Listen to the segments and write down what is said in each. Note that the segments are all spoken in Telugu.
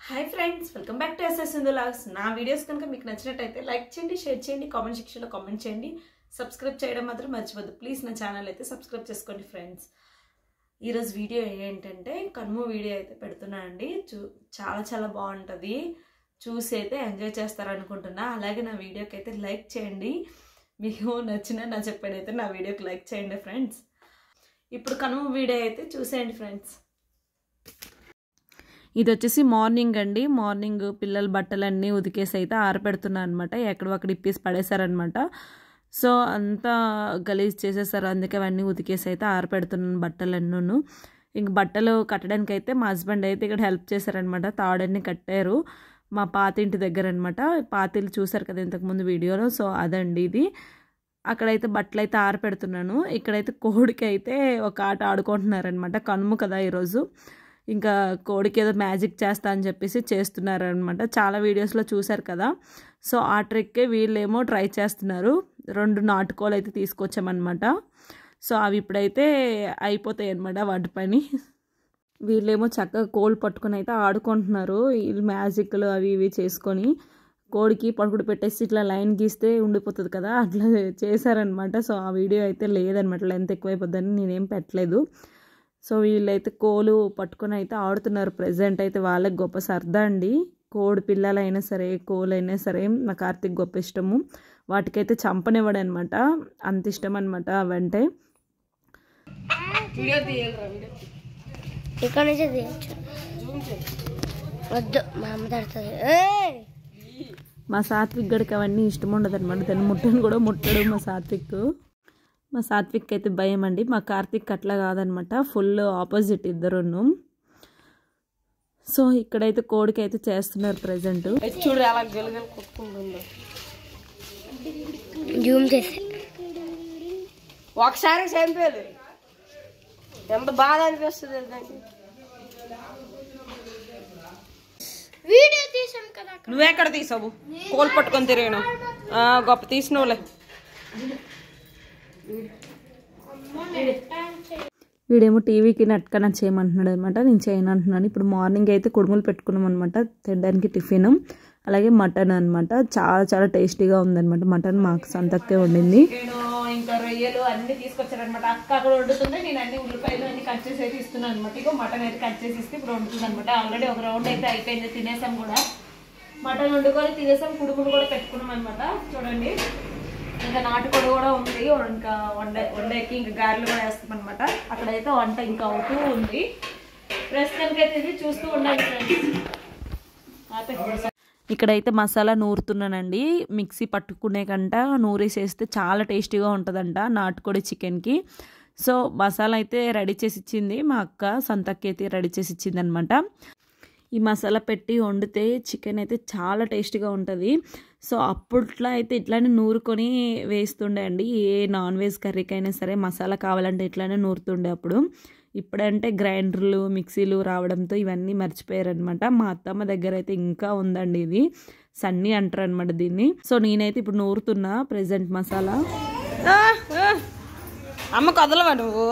Hi friends welcome back to SS Sindhu vlogs ना वीडियोस कనుక మీకు నచ్చినట్లయితే లైక్ చేయండి షేర్ చేయండి కామెంట్ సెక్షన్ లో కామెంట్ చేయండి సబ్స్క్రైబ్ చేయడం మాత్రం మర్చిపోవద్దు ప్లీజ్ నా ఛానల్ అయితే సబ్స్క్రైబ్ చేసుకోండి ఫ్రెండ్స్ ఈ రోజు వీడియో ఏంటంటే కన్ము వీడియో అయితే పెడుతున్నానండి చాలా చాలా బాగుంటది చూసి అయితే ఎంజాయ్ చేస్తారు అనుకుంటున్నా అలాగే నా వీడియోకి అయితే లైక్ చేయండి మీకు నచ్చినా నా చెప్పేదైతే నా వీడియోకి లైక్ చేయండి ఫ్రెండ్స్ ఇప్పుడు కన్ము వీడియో అయితే చూసేయండి ఫ్రెండ్స్ ఇది వచ్చేసి మార్నింగ్ అండి మార్నింగ్ పిల్లల బట్టలన్నీ ఉతికేసి అయితే ఆరపెడుతున్నా అనమాట ఎక్కడొక్కడ ఇప్పేసి పడేశారనమాట సో అంతా గలీజ్ చేసేసారు అందుకే అవన్నీ ఉతికేసి అయితే ఆరపెడుతున్నాను బట్టలన్నీను ఇంక బట్టలు కట్టడానికి అయితే మా హస్బెండ్ అయితే ఇక్కడ హెల్ప్ చేశారనమాట తాడన్ని కట్టారు మా పాతింటి దగ్గర అనమాట పాతిలు చూసారు కదా ఇంతకుముందు వీడియోలో సో అదండి ఇది అక్కడైతే బట్టలు అయితే ఆరపెడుతున్నాను ఇక్కడైతే కోడికి అయితే ఒక ఆట ఆడుకుంటున్నారనమాట కనుము కదా ఈరోజు ఇంకా కోడికి ఏదో మ్యాజిక్ చేస్తా అని చెప్పేసి చేస్తున్నారనమాట చాలా వీడియోస్లో చూశారు కదా సో ఆ ట్రిక్కే వీళ్ళేమో ట్రై చేస్తున్నారు 2 నాటుకోలు అయితే తీసుకొచ్చామన్నమాట సో అవి ఇప్పుడైతే అయిపోతాయి అనమాట వాటి పని వీళ్ళేమో చక్కగా కోళ్ళు పట్టుకొని అయితే ఆడుకుంటున్నారు వీళ్ళు మ్యాజిక్లు అవి ఇవి చేసుకొని కోడికి పడుకుడు పెట్టేసి ఇట్లా లైన్ గీస్తే ఉండిపోతుంది కదా అట్లా చేశారనమాట సో ఆ వీడియో అయితే లేదనమాట లెంత్ ఎక్కువైపోద్దని నేనేం పెట్టలేదు సో వీళ్ళైతే కోలు పట్టుకొని అయితే ఆడుతున్నారు ప్రెజెంట్ అయితే వాళ్ళకి గొప్ప సరదా అండి కోడి పిల్లలైనా సరే కోలైనా సరే నా కార్తీక్ గొప్ప ఇష్టము వాటికైతే చంపనివ్వడు అనమాట అంత ఇష్టం అనమాట అవంటే మా సాత్విక్ గడికి అవన్నీ ఇష్టం ఉండదు అనమాట దాన్ని ముట్టని కూడా ముట్టడు మా సాత్విక్ అయితే భయం అండి మా కార్తీక్ అట్లా కాదనమాట ఫుల్ ఆపోజిట్ ఇద్దరును సో ఇక్కడైతే కోడికి అయితే చేస్తున్నారు ప్రెజెంట్ చూడు అలా గెలగలు కొట్టుకుంటుందో జూమ్ చేసి ఒకసారి చంపేది ఎంత బాధ అనిపిస్తుంది వీడియో తీసాం కదా నువ్వెక్కడ తీసావు కోలు పట్టుకొని తిరిగినా గొప్ప తీసినవులే వీడేమో టీవీకి నెట్ కనెక్ట్ చేయమంటున్నాడు అనమాట నేను చేయను అంటున్నాను ఇప్పుడు మార్నింగ్ అయితే కుడుములు పెట్టుకున్నాం అనమాట తినడానికి టిఫిన్ అలాగే మటన్ అనమాట చాలా చాలా టేస్టీగా ఉందన్నమాట మటన్ మాకు సంతక్కే వండింది ఇంకా రొయ్యలు అన్ని తీసుకొచ్చారనమాట అక్క అక్కడ వండుతుంది నేను అన్ని ఉల్లిపాయలు అన్ని కట్ చేసి అయితే ఇస్తున్నాను అనమాట ఇక మటన్ అయితే కట్ చేసి ఇస్తే ఇప్పుడు వండుతుంది అనమాట ఆల్రెడీ ఒక రౌండ్ అయితే అయిపోయింది తినేసాం కూడా మటన్ వండుకొని తినేసాం కుడుములు కూడా పెట్టుకున్నాం అనమాట చూడండి ఇంకా నాటుకోడి కూడా ఉంది ఇంకా వండేకి ఇంకా గారెలు కూడా వేస్తాం అనమాట అక్కడైతే వంట ఇంకా అవుతూ ఉంది ప్రస్తుతానికి అయితే ఇది చూస్తూ ఉండాలి ఇక్కడైతే మసాలా నూరుతున్నానండి మిక్సీ పట్టుకునే కంట నూరేసేస్తే చాలా టేస్టీగా ఉంటుందంట నాటుకోడి చికెన్కి సో మసాలా అయితే రెడీ చేసి ఇచ్చింది మా అక్క సంతకి అయితే రెడీ చేసి ఇచ్చింది అనమాట ఈ మసాలా పెట్టి వండితే చికెన్ అయితే చాలా టేస్టీగా ఉంటుంది సో అప్పట్లో అయితే ఇట్లానే నూరుకొని వేస్తుండే అండి ఏ నాన్ వెజ్ కర్రీకైనా సరే మసాలా కావాలంటే ఇట్లానే నూరుతుండే అప్పుడు ఇప్పుడంటే గ్రైండర్లు మిక్సీలు రావడంతో ఇవన్నీ మర్చిపోయారనమాట మా అత్తమ్మ దగ్గర అయితే ఇంకా ఉందండి ఇది సన్నీ అంటారు అనమాట దీన్ని సో నేనైతే ఇప్పుడు నూరుతున్నా ప్రెజెంట్ మసాలా అమ్మ కదలవా నువ్వు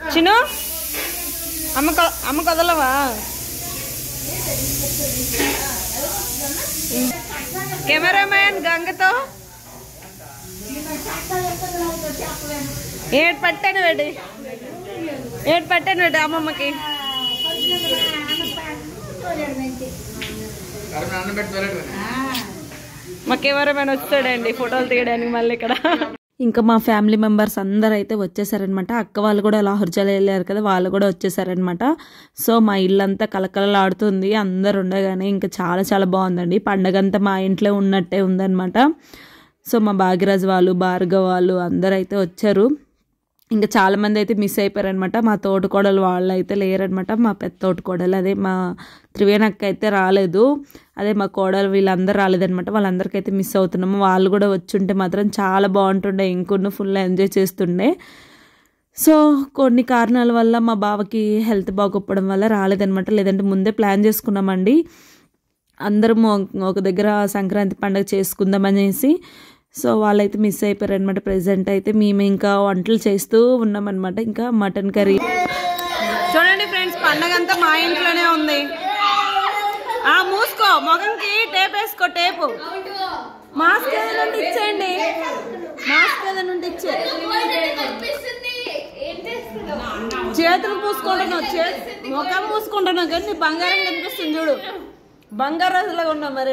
చిన్న అమ్మ కదలవా కెమెరామ్యాన్ గంగతో ఏడు పట్టాను అమ్మమ్మకి మా కెమెరామ్యాన్ వచ్చాడండి ఫోటోలు తీయడానికి మళ్ళీ ఇక్కడ ఇంకా మా ఫ్యామిలీ మెంబర్స్ అందరూ అయితే వచ్చేసారనమాట అక్క వాళ్ళు కూడా లాహోర్జాలు వెళ్ళారు కదా వాళ్ళు కూడా వచ్చేసారనమాట సో మా ఇల్లంతా కలకలలాడుతుంది అందరు ఉండగానే ఇంకా చాలా చాలా బాగుందండి పండగ అంతా మా ఇంట్లో ఉన్నట్టే ఉందన్నమాట సో మా భాగ్యరాజు వాళ్ళు భార్గవ్ వాళ్ళు అందరూ అయితే వచ్చారు ఇంకా చాలామంది అయితే మిస్ అయిపోయారనమాట మా తోటకోడలు వాళ్ళు అయితే లేరనమాట మా పెద్ద తోటకోడలు అదే మా త్రివేణక్క అయితే రాలేదు అదే మా కోడలు వీళ్ళందరూ రాలేదనమాట వాళ్ళందరికైతే మిస్ అవుతున్నాము వాళ్ళు కూడా వచ్చుంటే మాత్రం చాలా బాగుంటుండే ఇంకొన్ని ఫుల్ ఎంజాయ్ చేస్తుండే సో కొన్ని కారణాల వల్ల మా బావకి హెల్త్ బాగోకపోవడం వల్ల రాలేదనమాట లేదంటే ముందే ప్లాన్ చేసుకున్నామండి అందరం ఒక దగ్గర సంక్రాంతి పండుగ చేసుకుందామనేసి సో వాళ్ళైతే మిస్ అయిపోయారనమాట ప్రెజెంట్ అయితే మేము ఇంకా వంటలు చేస్తూ ఉన్నామన్నమాట ఇంకా మటన్ కర్రీ చూడండి ఫ్రెండ్స్ పండగ అంతా మా ఇంట్లోనే ఉంది. మూసుకో, మొగంకి టేప్ వేసుకో, టేపు. మాస్క్ ఏదైనా ఉంటే ఇచ్చేయండి, మాస్క్ ఏదైనా ఉంటే ఇచ్చే. చేతులు పూసుకుంటున్నావు, ముఖం పూసుకుంటున్నావు కానీ నీ బంగారం కనిపిస్తుంది చూడు, బంగారు రోజులాగా ఉన్నావు. మరి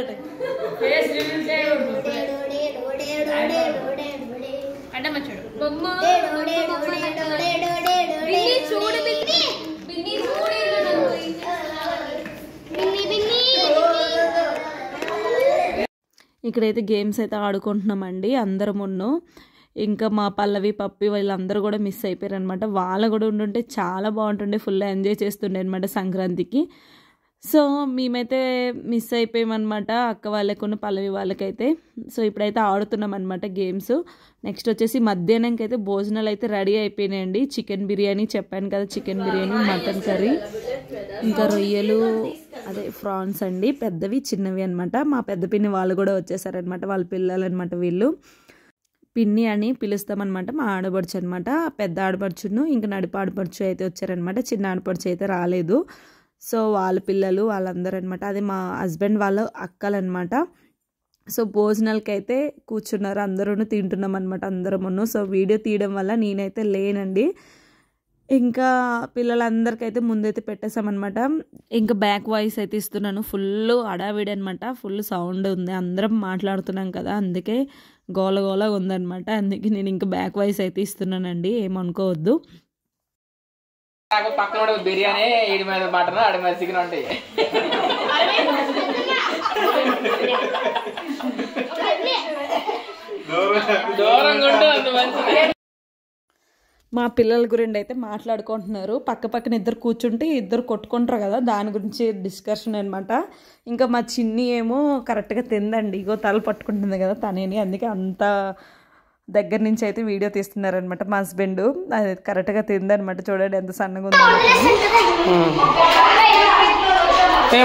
ఇక్కడైతే గేమ్స్ అయితే ఆడుకుంటున్నామండి అందరమును. ఇంకా మా పల్లవి పప్పి వీళ్ళందరూ కూడా మిస్ అయిపోయారు అనమాట. వాళ్ళు కూడా ఉండుంటే చాలా బాగుంటుండే, ఫుల్ ఎంజాయ్ చేస్తుండే అనమాట సంక్రాంతికి. సో మేమైతే మిస్ అయిపోయామన్నమాట, అక్క వాళ్ళకున్న పల్లవి వాళ్ళకైతే. సో ఇప్పుడైతే ఆడుతున్నాం అనమాట గేమ్స్. నెక్స్ట్ వచ్చేసి మధ్యాహ్నంకి అయితే భోజనాలు అయితే రెడీ అయిపోయినాయండి. చికెన్ బిర్యానీ చెప్పాను కదా, చికెన్ బిర్యానీ, మటన్ కర్రీ, ఇంకా రొయ్యలు, అదే ఫ్రాన్స్ అండి, పెద్దవి చిన్నవి అనమాట. మా పెద్ద పిన్ని వాళ్ళు కూడా వచ్చేసారనమాట, వాళ్ళ పిల్లలు అనమాట వీళ్ళు. పిన్ని అని పిలుస్తామన్నమాట, మా ఆడపడుచు అనమాట. పెద్ద ఆడపడుచును ఇంకా నడిపి ఆడపడుచు అయితే వచ్చారనమాట, చిన్న ఆడపడుచు అయితే రాలేదు. సో వాళ్ళ పిల్లలు వాళ్ళందరూ అనమాట, అది మా హస్బెండ్ వాళ్ళ అక్కలనమాట. సో భోజనాలకి అయితే కూర్చున్నారు, అందరూ తింటున్నాం అనమాట అందరమును. సో వీడియో తీయడం వల్ల నేనైతే లేనండి. ఇంకా పిల్లలందరికైతే ముందైతే పెట్టేసామన్నమాట. ఇంకా బ్యాక్ వాయిస్ అయితే ఇస్తున్నాను, ఫుల్ అడావిడి అనమాట, ఫుల్ సౌండ్ ఉంది, అందరం మాట్లాడుతున్నాం కదా, అందుకే గోలగోలగా ఉందనమాట. అందుకే నేను ఇంకా బ్యాక్ వాయిస్ అయితే ఇస్తున్నానండి, ఏమనుకోవద్దు. పక్కన బిర్యానీ, ఈడి మీద మటన్, ఆడి మీద చికెన్ ఉంటాయి. మా పిల్లల గురించి అయితే మాట్లాడుకుంటున్నారు, పక్క పక్కన ఇద్దరు కూర్చుంటే ఇద్దరు కొట్టుకుంటారు కదా, దాని గురించి డిస్కషన్ అనమాట. ఇంకా మా చిన్ని ఏమో కరెక్ట్గా తిందండి, ఇగో తల పట్టుకుంటుంది కదా తనేని, అందుకే అంత దగ్గర నుంచి అయితే వీడియో తీస్తున్నారనమాట మా హస్బెండ్. అది కరెక్ట్గా తిందనమాట, చూడండి ఎంత సన్నగా ఉంది.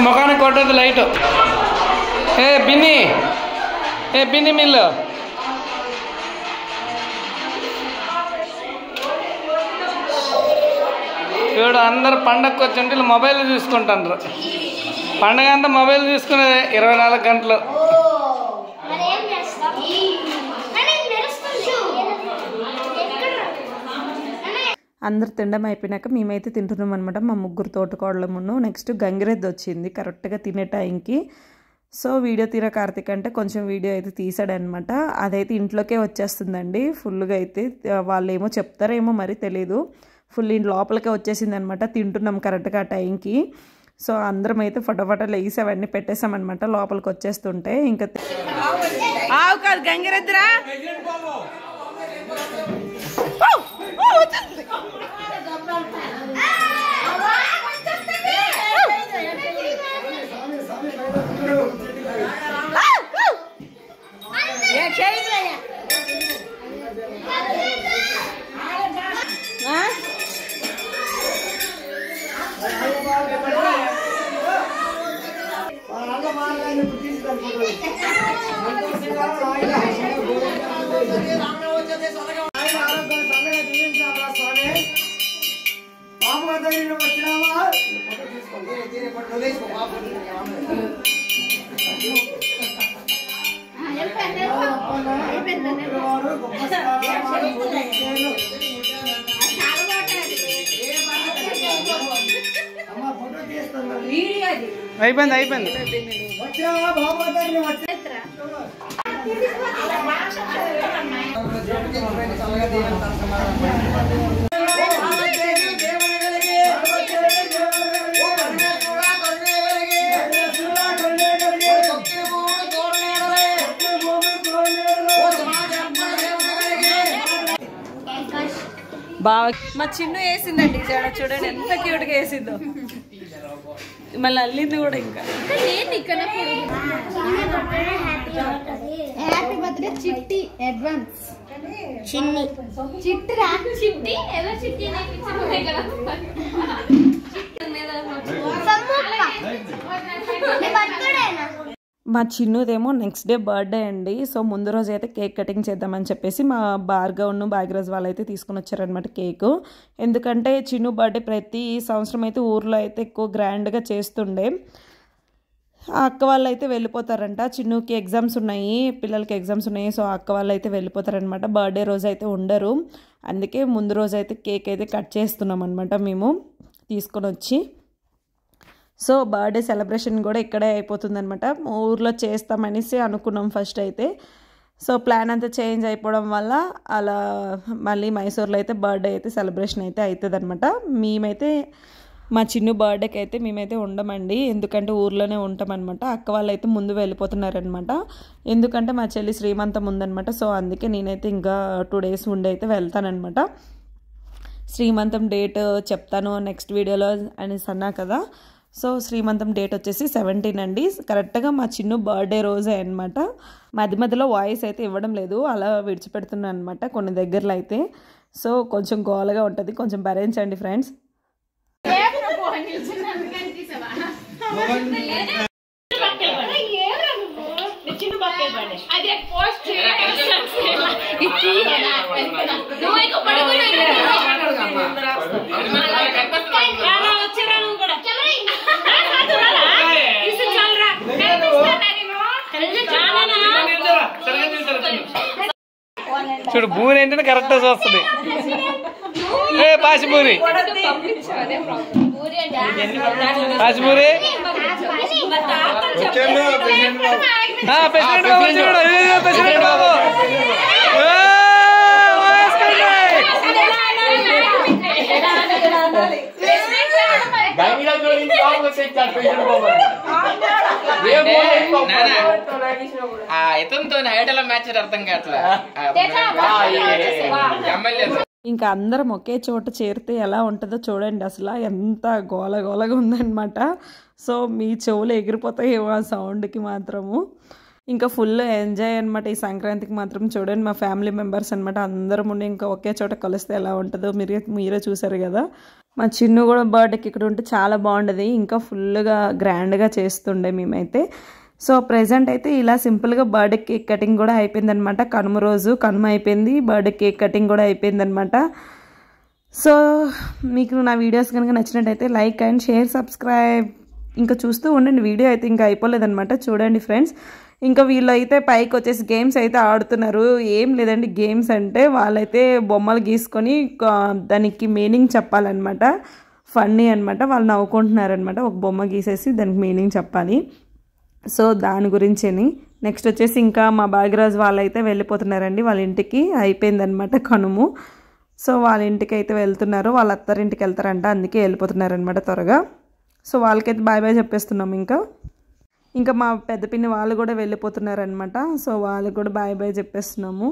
ముఖానికి కొట్టదు లైట్. బిన్ని మిల్లు చూడు, అందరు పండగకి వచ్చి ఉంటే మొబైల్ చూసుకుంటారు. పండగ అంతా మొబైల్ చూసుకునేది 24 గంటలు. అందరు తినడం అయిపోయినాక మేమైతే తింటున్నాం అనమాట, మా ముగ్గురు తోటకోడలమును. నెక్స్ట్ గంగిరెద్దు వచ్చింది కరెక్ట్గా తినే టైంకి. సో వీడియో తీర కార్తీక్ అంటే కొంచెం వీడియో అయితే తీసాడనమాట, అదైతే ఇంట్లోకే వచ్చేస్తుందండి ఫుల్గా అయితే. వాళ్ళు ఏమో చెప్తారేమో మరి తెలీదు, ఫుల్ లోపలికే వచ్చేసింది అనమాట. తింటున్నాం కరెక్ట్గా ఆ టైంకి. సో అందరం అయితే ఫటాఫట లేసి అవన్నీ పెట్టేసామన్నమాట, లోపలికి వచ్చేస్తుంటే. ఇంకా ఆవు కాదు గంగిరెద్దురా, అయిపోయింది. బాగా మా చిన్ను వేసిందండి జడ, చూడండి ఎంత క్యూట్గా వేసిందో, మళ్ళీ అల్లింది కూడా. ఇంకా హ్యాపీ బర్త్డే చిట్టి అడ్వాన్స్. చిట్టి రా, చిట్టి ఏదో చిట్టి మా చిన్నుదేమో నెక్స్ట్ డే బర్త్డే అండి. సో ముందు రోజు అయితే కేక్ కటింగ్ చేద్దామని చెప్పేసి మా భార్గవ్ను భాగ్యరాజ్ వాళ్ళు అయితే తీసుకుని వచ్చారనమాట కేకు. ఎందుకంటే చిన్ను బర్త్డే ప్రతి సంవత్సరం అయితే ఊర్లో అయితే ఎక్కువ గ్రాండ్గా చేస్తుండే. ఆ అక్క వాళ్ళు అయితే వెళ్ళిపోతారంట. చిన్నుకి ఎగ్జామ్స్ ఉన్నాయి, పిల్లలకి ఎగ్జామ్స్ ఉన్నాయి. సో అక్క వాళ్ళు అయితే వెళ్ళిపోతారనమాట. బర్త్డే రోజు అయితే ఉండరు. అందుకే ముందు రోజు అయితే కేక్ అయితే కట్ చేస్తున్నాం అనమాట మేము తీసుకొని వచ్చి. సో బర్త్డే సెలబ్రేషన్ కూడా ఇక్కడే అయిపోతుందనమాట. ఊర్లో చేస్తామనేసి అనుకున్నాం ఫస్ట్ అయితే. సో ప్లాన్ అంతా చేంజ్ అయిపోవడం వల్ల అలా మళ్ళీ మైసూర్లో అయితే బర్త్డే అయితే సెలబ్రేషన్ అయితే అవుతుంది అనమాట. మేమైతే మా చిన్ను బర్త్డేకి అయితే మేమైతే ఉండమండి, ఎందుకంటే ఊర్లోనే ఉంటామన్నమాట. అక్క వాళ్ళు అయితే ముందు వెళ్ళిపోతున్నారనమాట. ఎందుకంటే మా చెల్లి శ్రీమంతం ఉందనమాట. సో అందుకే నేనైతే ఇంకా 2 days ఉండి అయితే వెళ్తానమాట. శ్రీమంతం డేట్ చెప్తాను నెక్స్ట్ వీడియోలో అనేసి అన్నా కదా. సో శ్రీమంతం డేట్ వచ్చేసి 17 అండి. కరెక్ట్గా మా చిన్ను బర్త్డే రోజే అనమాట. మధ్య మధ్యలో వాయిస్ అయితే ఇవ్వడం లేదు, అలా విడిచిపెడుతున్నాను అనమాట కొన్ని దగ్గరలో అయితే. సో కొంచెం గోలగా ఉంటుంది, కొంచెం భరించండి ఫ్రెండ్స్. చూడు బూరి ఏంటంటే కరెక్ట్గా చూస్తుంది. పాసిపూరి పాసిపూరి ప్రెసిడెంట్ బాబు ఇంకా అందరం ఒకే చోట చేరితే ఎలా ఉంటుందో చూడండి. అసలు ఎంత గోలగోలగా ఉందన్నమాట. సో మీ చెవులు ఎగిరిపోతాయేమో ఆ సౌండ్కి మాత్రము. ఇంకా ఫుల్ ఎంజాయ్ అనమాట ఈ సంక్రాంతికి మాత్రం. చూడండి మా ఫ్యామిలీ మెంబర్స్ అనమాట, అందరం ఉండి ఇంకా ఒకే చోట కలిస్తే ఎలా ఉంటుందో మీరే చూసారు కదా. మా చిన్ను కూడా బర్త్డేకి ఇక్కడ ఉంటే చాలా బాగుండేది, ఇంకా ఫుల్గా గ్రాండ్గా చేస్తుండే మేమైతే. సో ప్రెజెంట్ అయితే ఇలా సింపుల్గా బర్త్డే కేక్ కటింగ్ కూడా అయిపోయిందనమాట. కనుమ రోజు కనుమ అయిపోయింది, బర్త్డే కేక్ కటింగ్ కూడా అయిపోయిందనమాట. సో మీకు నా వీడియోస్ కనుక నచ్చినట్టయితే లైక్ అండ్ షేర్ సబ్స్క్రైబ్ ఇంకా చూస్తూ ఉండండి. వీడియో అయితే ఇంకా అయిపోలేదనమాట. చూడండి ఫ్రెండ్స్, ఇంకా వీళ్ళు అయితే పైకి వచ్చేసి గేమ్స్ అయితే ఆడుతున్నారు. ఏం లేదండి, గేమ్స్ అంటే వాళ్ళైతే బొమ్మలు గీసుకొని దానికి మీనింగ్ చెప్పాలన్నమాట. ఫన్నీ అనమాట, వాళ్ళు నవ్వుకుంటున్నారనమాట. ఒక బొమ్మ గీసేసి దానికి మీనింగ్ చెప్పాలి. సో దాని గురించేని నెక్స్ట్ వచ్చేసి ఇంకా మా భాగ్యరాజు వాళ్ళైతే వెళ్ళిపోతున్నారండి వాళ్ళ ఇంటికి. అయిపోయిందనమాట కనుము. సో వాళ్ళ ఇంటికి అయితే వెళ్తున్నారు, వాళ్ళ అత్తారింటికి వెళ్తారంట, అందుకే వెళ్ళిపోతున్నారనమాట త్వరగా. సో వాళ్ళకైతే బాయ్ బాయ్ చెప్పేస్తున్నాం. ఇంకా మా పెద్ద పిన్ని వాళ్ళు కూడా వెళ్ళిపోతున్నారనమాట. సో వాళ్ళకి కూడా బాయ్ బాయ్ చెప్పేస్తున్నాము.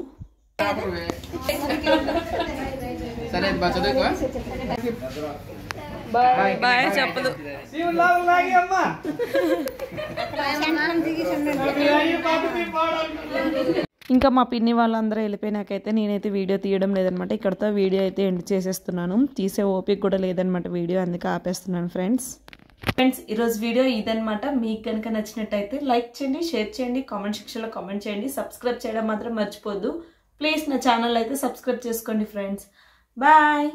బాయ్ చెప్పదు. ఇంకా మా పిన్ని వాళ్ళందరూ వెళ్ళిపోయినాకైతే నేనైతే వీడియో తీయడం లేదనమాట. ఇక్కడతో వీడియో అయితే ఎండ్ చేసేస్తున్నాను. తీసే ఓపిక కూడా లేదనమాట వీడియో, అందుకే ఆపేస్తున్నాను ఫ్రెండ్స్. ఈరోజు వీడియో ఇదనమాట. మీకు కనుక నచ్చినట్టయితే లైక్ చేయండి, షేర్ చేయండి, కామెంట్ సెక్షన్లో కామెంట్ చేయండి. సబ్స్క్రైబ్ చేయడం మాత్రం మర్చిపోద్దు ప్లీజ్. నా ఛానల్ అయితే సబ్స్క్రైబ్ చేసుకోండి ఫ్రెండ్స్. బాయ్.